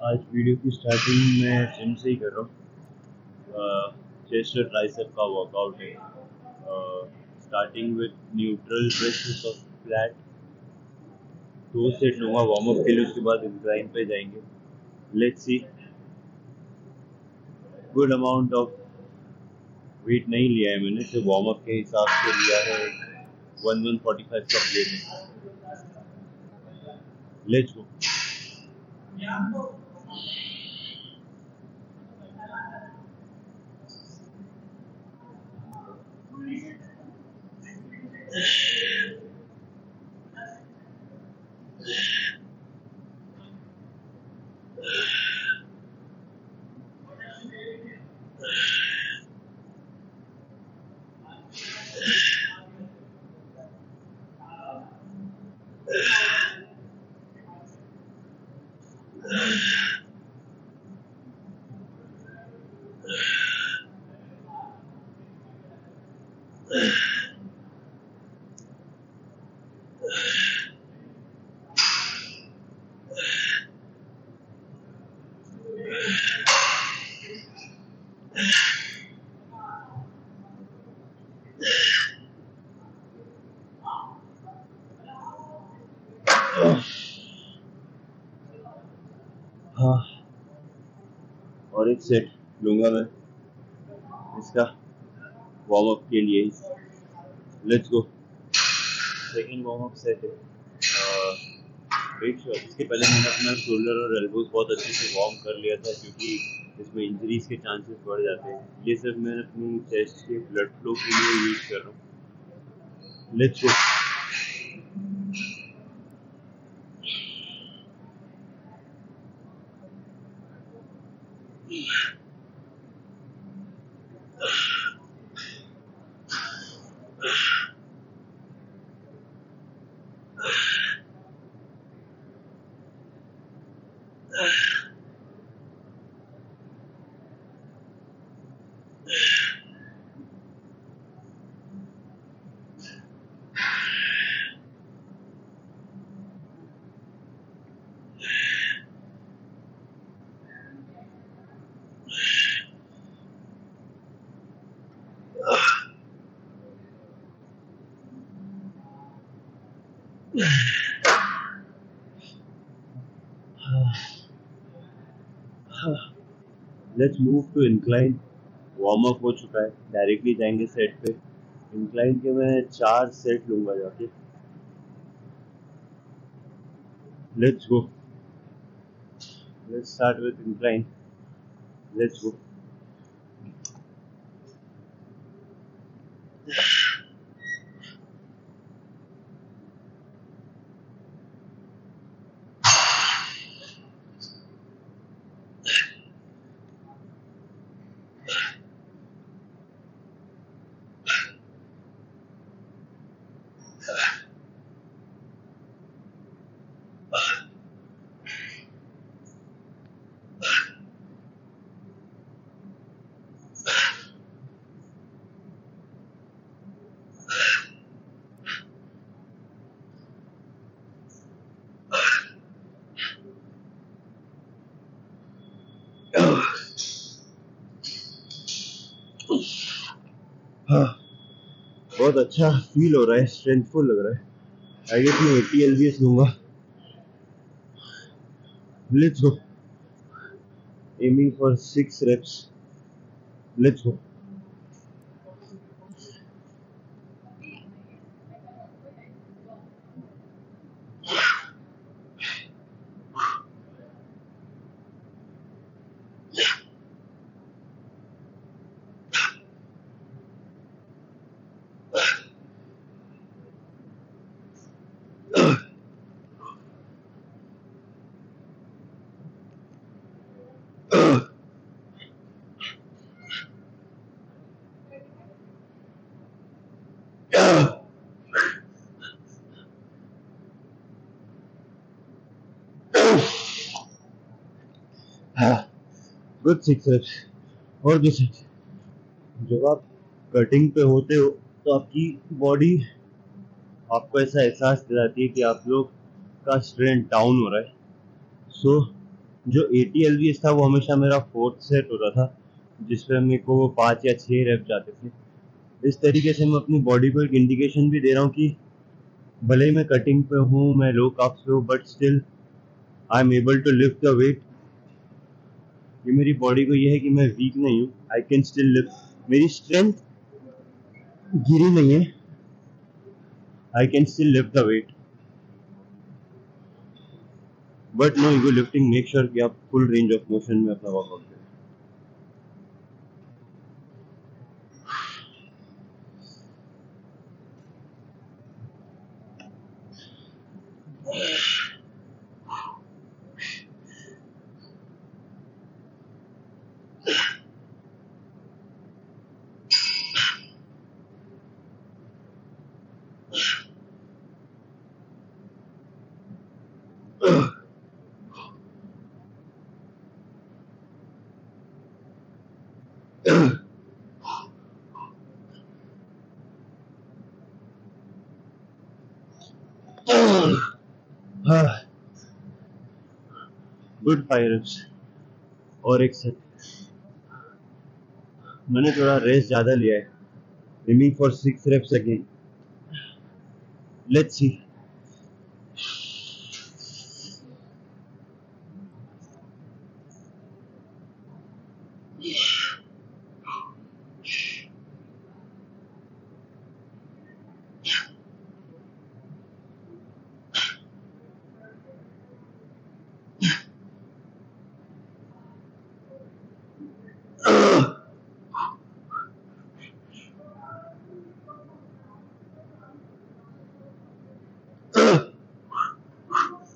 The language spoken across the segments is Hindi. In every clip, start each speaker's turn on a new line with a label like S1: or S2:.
S1: आज वीडियो की स्टार्टिंग में जिम से ही कर रहा हूँ। चेस्ट और ट्राइसेप का वर्कआउट है। Starting with neutral press of flat, 2 set लूँगा वार्म अप के लिए, उसके बाद इंक्लाइन पे जाएंगे। Let's see. Good amount of weight नहीं लिया है मैंने, तो वार्म अप के हिसाब से लिया है। 1145 का प्लेट है। लेट्स गो। हाँ, और एक सेट लूँगा मैं इसका वार्म अप के लिए। Let's go. Second warm up set है। Weight sure. इसके पहले मैंने अपना शोल्डर और एल्बोज बहुत अच्छे से वार्म कर लिया था, क्योंकि इसमें इंजरीज के चांसेस बढ़ जाते हैं। ये सब मैं अपनी चेस्ट के ब्लड फ्लो के लिए यूज कर रहा हूँ। Let's go. Let's move to incline. Warm up हो चुका है, डायरेक्टली जाएंगे सेट पे। इंक्लाइन के मैं 4 सेट लूंगा जाके। Let's go. Let's start with incline. Let's go. हाँ, बहुत अच्छा फील हो रहा है, स्ट्रेंथफुल लग रहा है। आई गेस मैं 80 LBS लूंगा। Let's go. Aiming for 6 reps. Let's go. Good 6 reps। और भी 6। जब आप कटिंग पे होते हो तो आपकी बॉडी आपको ऐसा एहसास दिलाती है कि आप लोग का स्ट्रेंथ डाउन हो रहा है। सो जो 80 LBS था वो हमेशा मेरा फोर्थ सेट होता था, जिसपे मेरे को 5 या 6 रेप जाते थे। इस तरीके से मैं अपनी बॉडी को एक इंडिकेशन भी दे रहा हूँ कि भले ही मैं कटिंग पे हूँ, मैं लो कार्ब्स पे हूँ, but still I am able to lift the weight. ये मेरी बॉडी को ये है कि मैं वीक नहीं हूँ, आई कैन स्टिल लिफ्ट। मेरी स्ट्रेंथ गिरी नहीं है, I can still lift the weight. But no ego lifting, make sure कि आप फुल रेंज ऑफ मोशन में अपना वर्कआउट करें। गुड 5 reps और एक सेट। मैंने थोड़ा रेस्ट ज्यादा लिया है, aiming for 6 reps again. Let's see.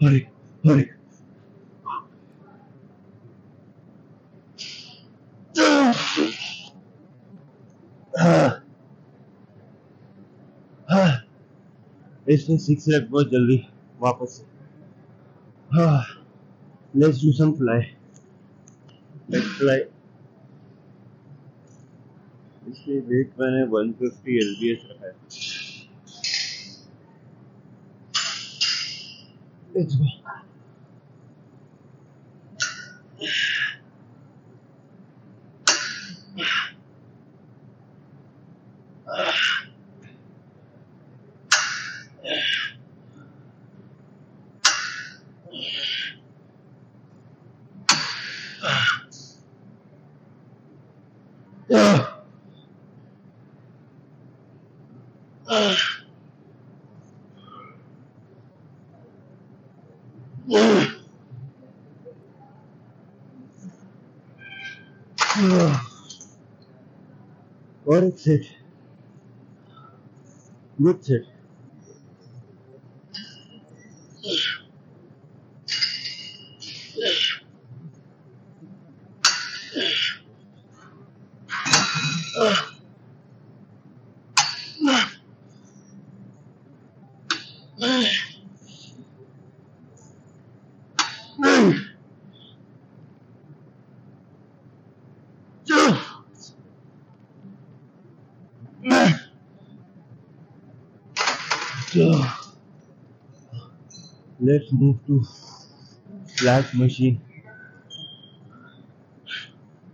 S1: हरी हरी इसमें 6 रेप बहुत जल्दी वापस से। Let's do some fly, let's fly. इसलिए वेट मैंने 150 LBS रखा है। Let's go. और एक set, good set. Let's move to flat machine.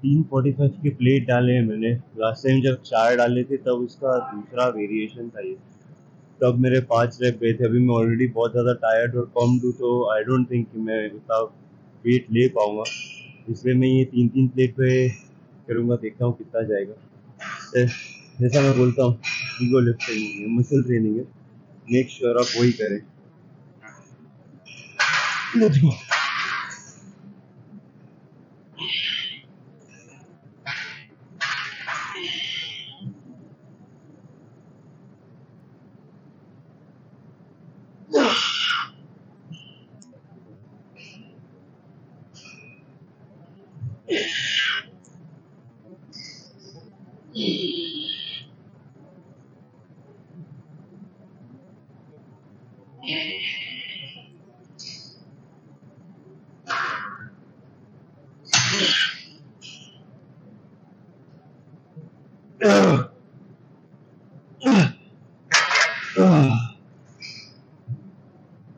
S1: 345 के प्लेट डाले हैं मैंने। लास्ट टाइम जब 4 डाले थे तब उसका दूसरा वेरिएशन था ये, तब मेरे 5 रेप गए थे। अभी मैं ऑलरेडी बहुत ज़्यादा टायर्ड और पम्प्ड हूँ, तो आई डोंट थिंक कि मैं उतना वेट ले पाऊंगा, इसलिए मैं ये 3 प्लेट पे करूँगा। देखता हूँ कितना जाएगा। जैसा मैं बोलता हूँ, ईगो लिफ्टिंग है, मसल ट्रेनिंग है, मेक श्योर आप वही करें। Let's go.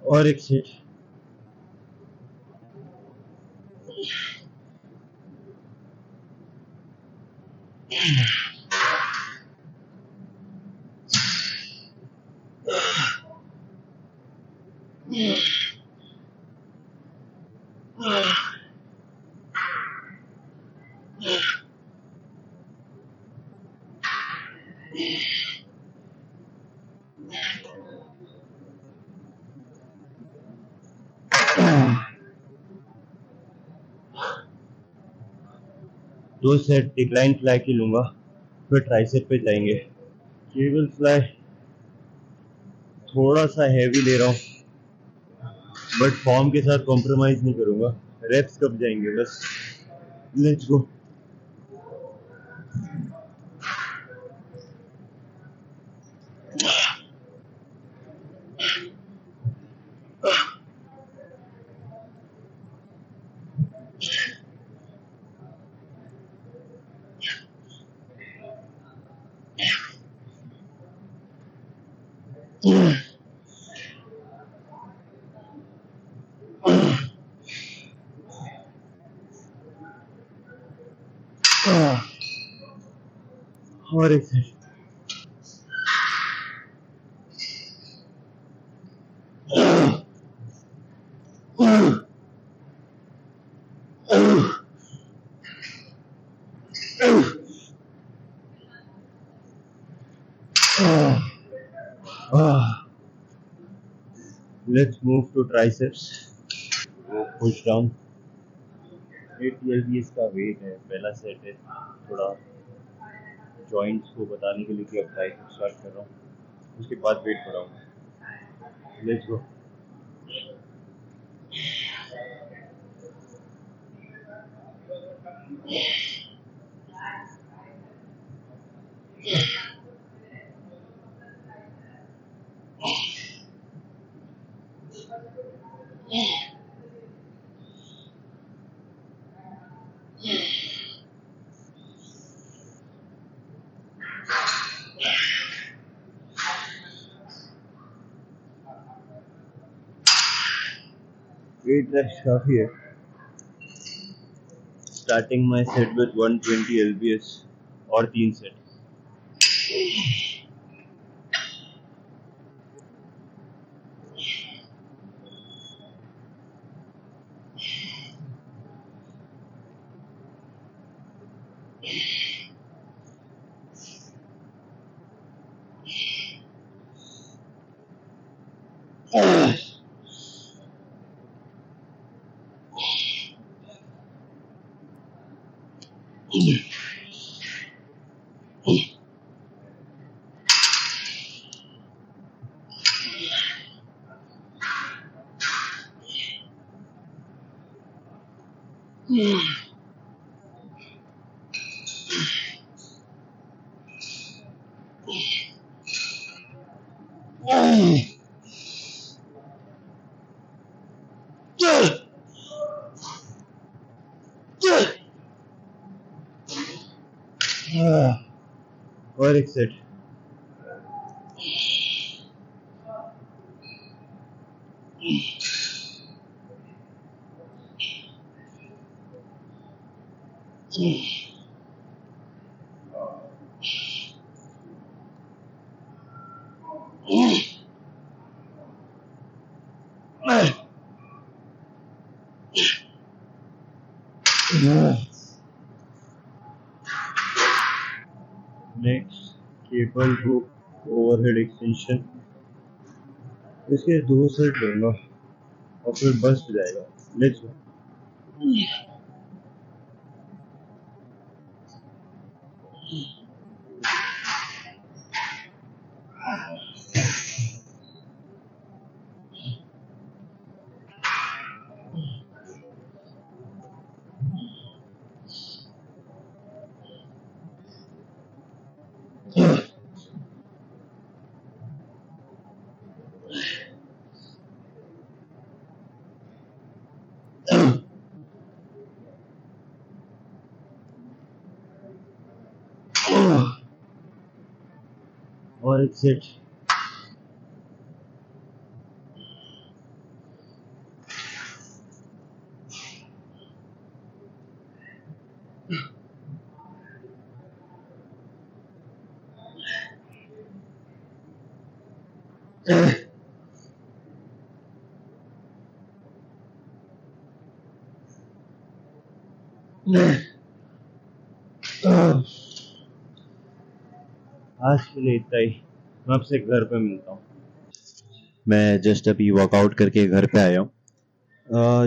S1: और एक सेट। 2 सेट डिक्लाइन फ्लाई की लूंगा, फिर ट्राइसेप पे जाएंगे। केबल फ्लाई थोड़ा सा हैवी ले रहा हूँ, बट फॉर्म के साथ कॉम्प्रोमाइज नहीं करूंगा। रेप्स कब जाएंगे बस। Let's go. और एक set. Let's move to triceps. वो पुश डाउन 8 का वेट है। पहला सेट है, थोड़ा जॉइंट्स को बताने के लिए कि अब ट्राइसेप्स स्टार्ट कर रहा हूँ, उसके बाद वेट बढ़ाऊंगा। Let's go. वेट रेस्ट काफी है। Starting my set with 120 lbs और 3 सेट। और एक set. Next cable hook overhead extension. इसके 2 सेट लूंगा और फिर बस जाएगा। Let's go. और एक सेट। आज के लिए इतना ही। मैं आपसे घर पे मिलता हूँ। मैं जस्ट अभी वर्कआउट करके घर पे आया हूँ।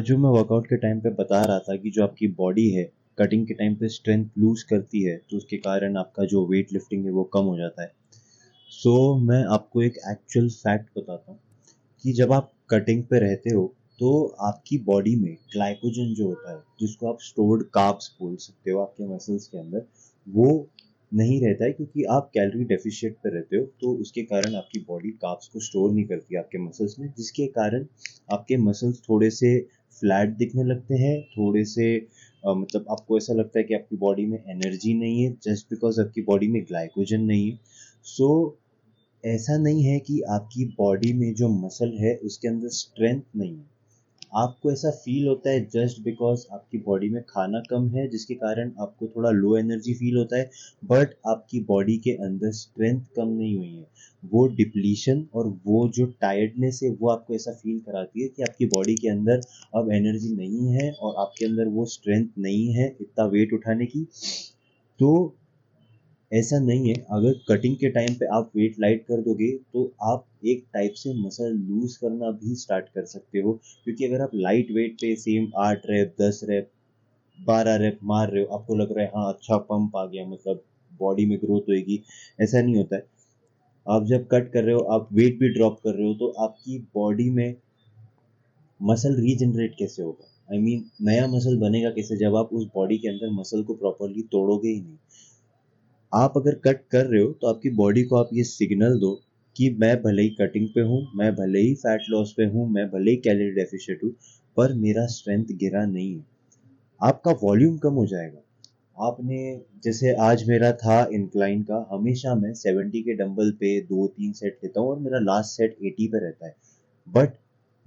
S1: जो मैं वर्कआउट के टाइम पे बता रहा था कि जो आपकी बॉडी है कटिंग के टाइम पे स्ट्रेंथ लूज करती है तो उसके कारण आपका जो वेट लिफ्टिंग है वो कम हो जाता है। सो मैं आपको एक एक्चुअल फैक्ट बताता हूँ कि जब आप कटिंग पे रहते हो तो आपकी बॉडी में ग्लाइकोजन जो होता है, जिसको आप स्टोर्ड कार्ब्स बोल सकते हो आपके मसल्स के अंदर, वो नहीं रहता है क्योंकि आप कैलोरी डेफिशिएट पे रहते हो। तो उसके कारण आपकी बॉडी कार्ब्स को स्टोर नहीं करती आपके मसल्स में, जिसके कारण आपके मसल्स थोड़े से फ्लैट दिखने लगते हैं, थोड़े से मतलब आपको ऐसा लगता है कि आपकी बॉडी में एनर्जी नहीं है जस्ट बिकॉज आपकी बॉडी में ग्लाइकोजन नहीं है। सो ऐसा नहीं है कि आपकी बॉडी में जो मसल है उसके अंदर स्ट्रेंथ नहीं है, आपको ऐसा फील होता है जस्ट बिकॉज आपकी बॉडी में खाना कम है जिसके कारण आपको थोड़ा लो एनर्जी फील होता है, बट आपकी बॉडी के अंदर स्ट्रेंथ कम नहीं हुई है। वो डिप्लीशन और वो जो टायर्डनेस है वो आपको ऐसा फील कराती है कि आपकी बॉडी के अंदर अब एनर्जी नहीं है और आपके अंदर वो स्ट्रेंथ नहीं है इतना वेट उठाने की। तो ऐसा नहीं है, अगर कटिंग के टाइम पे आप वेट लाइट कर दोगे तो आप एक टाइप से मसल लूज करना भी स्टार्ट कर सकते हो, क्योंकि अगर आप लाइट वेट पे सेम 8 रैप 10 रैप 12 रैप मार रहे हो, आपको लग रहा है हाँ अच्छा पंप आ गया मतलब बॉडी में ग्रोथ होएगी, ऐसा नहीं होता है। आप जब कट कर रहे हो आप वेट भी ड्रॉप कर रहे हो तो आपकी बॉडी में मसल रीजनरेट कैसे होगा, आई मीन नया मसल बनेगा कैसे जब आप उस बॉडी के अंदर मसल को प्रॉपरली तोड़ोगे ही नहीं। आप अगर कट कर रहे हो तो आपकी बॉडी को आप ये सिग्नल दो कि मैं भले ही कटिंग पे हूँ, मैं भले ही फैट लॉस पे हूँ, मैं भले ही कैलोरी डेफिशिएंट हूँ, पर मेरा स्ट्रेंथ गिरा नहीं है। आपका वॉल्यूम कम हो जाएगा। आपने जैसे आज मेरा था इंक्लाइन का, हमेशा मैं 70 के डंबल पे 2-3 सेट लेता हूँ और मेरा लास्ट सेट 80 पे रहता है। बट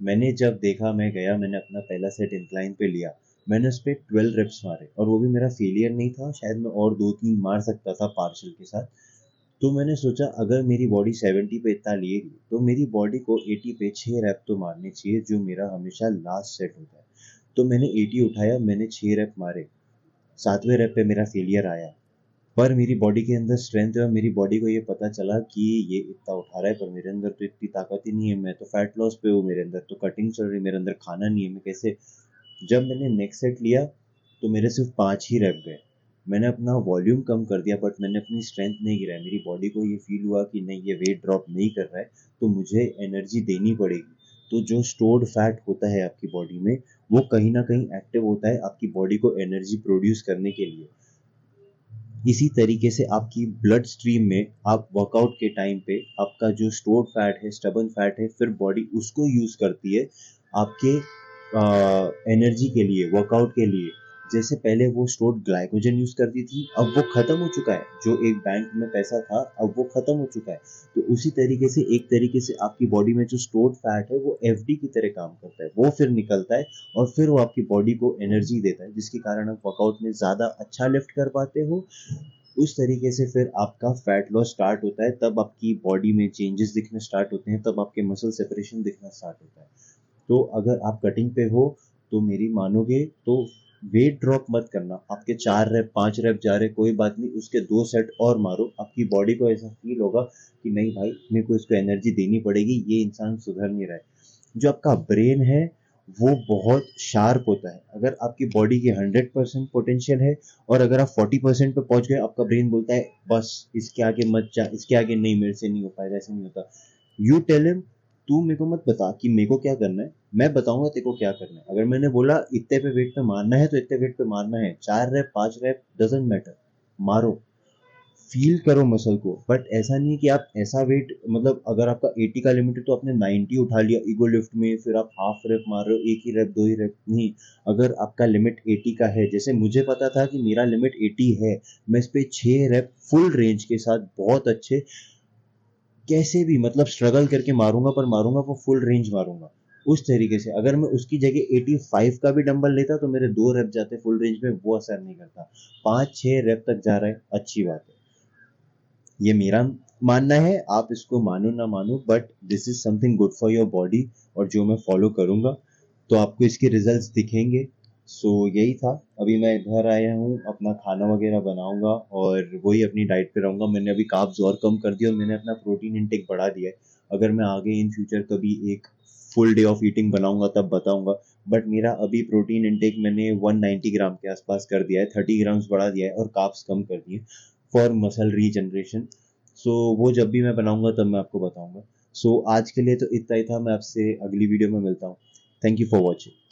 S1: मैंने जब देखा, मैं गया, मैंने अपना पहला सेट इंक्लाइन पे लिया, मैंने उस पे 12 रेप्स मारे और वो भी मेरा फेलियर नहीं था, शायद मैं और 2-3 मार सकता था पार्शल के साथ। तो मैंने सोचा अगर मेरी बॉडी 70 पे इतना लिए तो मेरी बॉडी को 80 पे 6 रैप तो मारने चाहिए जो मेरा हमेशा लास्ट सेट होता है। तो मैंने 80 उठाया, मैंने 6 रैप मारे, 7वें रैप पे मेरा फेलियर आया, पर मेरी बॉडी के अंदर स्ट्रेंथ है और मेरी बॉडी को ये पता चला कि ये इतना उठा रहा है पर मेरे अंदर तो इतनी ताकत ही नहीं है, मैं तो फैट लॉस पे हूँ, मेरे अंदर तो कटिंग चल रही है, मेरे अंदर खाना नहीं है, मैं कैसे। जब मैंने नेक्स्ट सेट लिया तो मेरे सिर्फ 5 ही रैप गए, मैंने अपना वॉल्यूम कम कर दिया बट मैंने अपनी स्ट्रेंथ नहीं गिराया। मेरी बॉडी को ये फील हुआ कि नहीं ये वेट ड्रॉप नहीं कर रहा है तो मुझे एनर्जी देनी पड़ेगी। तो जो स्टोर्ड फैट होता है आपकी बॉडी में वो कहीं ना कहीं एक्टिव होता है आपकी बॉडी को एनर्जी प्रोड्यूस करने के लिए। इसी तरीके से आपकी ब्लड स्ट्रीम में आप वर्कआउट के टाइम पे आपका जो स्टोर्ड फैट है, स्टबन फैट है, फिर बॉडी उसको यूज करती है आपके एनर्जी के लिए, वर्कआउट के लिए। जैसे पहले वो स्टोर्ड ग्लाइकोजन यूज करती थी, अब वो खत्म हो चुका है, जो एक बैंक में पैसा था अब वो खत्म हो चुका है। तो उसी तरीके से एक तरीके से आपकी बॉडी में जो स्टोर्ड फैट है वो एफडी की तरह काम करता है, वो फिर निकलता है और फिर वो आपकी बॉडी को एनर्जी देता है जिसके कारण आप वर्कआउट में ज्यादा अच्छा लिफ्ट कर पाते हो। उस तरीके से फिर आपका फैट लॉस स्टार्ट होता है, तब आपकी बॉडी में चेंजेस दिखने स्टार्ट होते हैं, तब आपके मसल सेपरेशन दिखना स्टार्ट होता है। तो अगर आप कटिंग पे हो तो मेरी मानोगे तो वेट ड्रॉप मत करना, आपके 4 रैप 5 रैप जा रहे कोई बात नहीं, उसके 2 सेट और मारो, आपकी बॉडी को ऐसा फील होगा कि नहीं भाई मेरे को इसको एनर्जी देनी पड़ेगी, ये इंसान सुधर नहीं रहा है। जो आपका ब्रेन है वो बहुत शार्प होता है, अगर आपकी बॉडी की 100% पोटेंशियल है और अगर आप 40% पे पहुंच गए, आपका ब्रेन बोलता है बस इसके आगे मत जा, इसके आगे नहीं, मेरे से नहीं हो पाएगा, ऐसे नहीं होता। यू टेल हिम तू मेरे को मत बता कि मेरे को क्या करना है, मैं बताऊंगा तेरे को क्या करना है। अगर मैंने बोला इतने पे वेट पे मारना है तो इतने वेट पे मारना है, 4 रैप 5 रैप डजंट मैटर, मारो, फील करो मसल को। बट ऐसा नहीं है कि आप ऐसा वेट, मतलब अगर आपका 80 का लिमिट है तो आपने 90 उठा लिया ईगो लिफ्ट में, फिर आप हाफ रैप मार रहे हो, एक ही रैप 2 ही रैप नहीं। अगर आपका लिमिट 80 का है, जैसे मुझे पता था कि मेरा लिमिट 80 है, मैं इस पे 6 रैप फुल रेंज के साथ बहुत अच्छे कैसे भी मतलब स्ट्रगल करके मारूंगा, पर मारूंगा वो फुल रेंज मारूंगा। उस तरीके से अगर मैं उसकी जगह 85 का भी डंबल लेता तो मेरे 2 रैप जाते फुल रेंज में, वो असर नहीं करता। 5-6 रैप तक जा रहा है, अच्छी बात है। ये मेरा मानना है, आप इसको मानो ना मानो, but this is something good for your body और जो मैं फॉलो करूंगा तो आपको इसके रिजल्ट्स दिखेंगे। सो यही था, अभी मैं घर आया हूँ, अपना खाना वगैरह बनाऊंगा और वही अपनी डाइट पे रहूंगा। मैंने अभी कार्ब्स और कम कर दिया और मैंने अपना प्रोटीन इनटेक बढ़ा दिया है। अगर मैं आगे इन फ्यूचर कभी एक फुल डे ऑफ ईटिंग बनाऊंगा तब बताऊंगा, बट मेरा अभी प्रोटीन इंटेक मैंने 190 ग्राम के आसपास कर दिया है, 30 ग्राम्स बढ़ा दिया है और कार्ब्स कम कर दिए फॉर मसल रीजनरेशन। सो वो जब भी मैं बनाऊंगा तब मैं आपको बताऊंगा। सो आज के लिए तो इतना ही था, मैं आपसे अगली वीडियो में मिलता हूँ। Thank you for watching.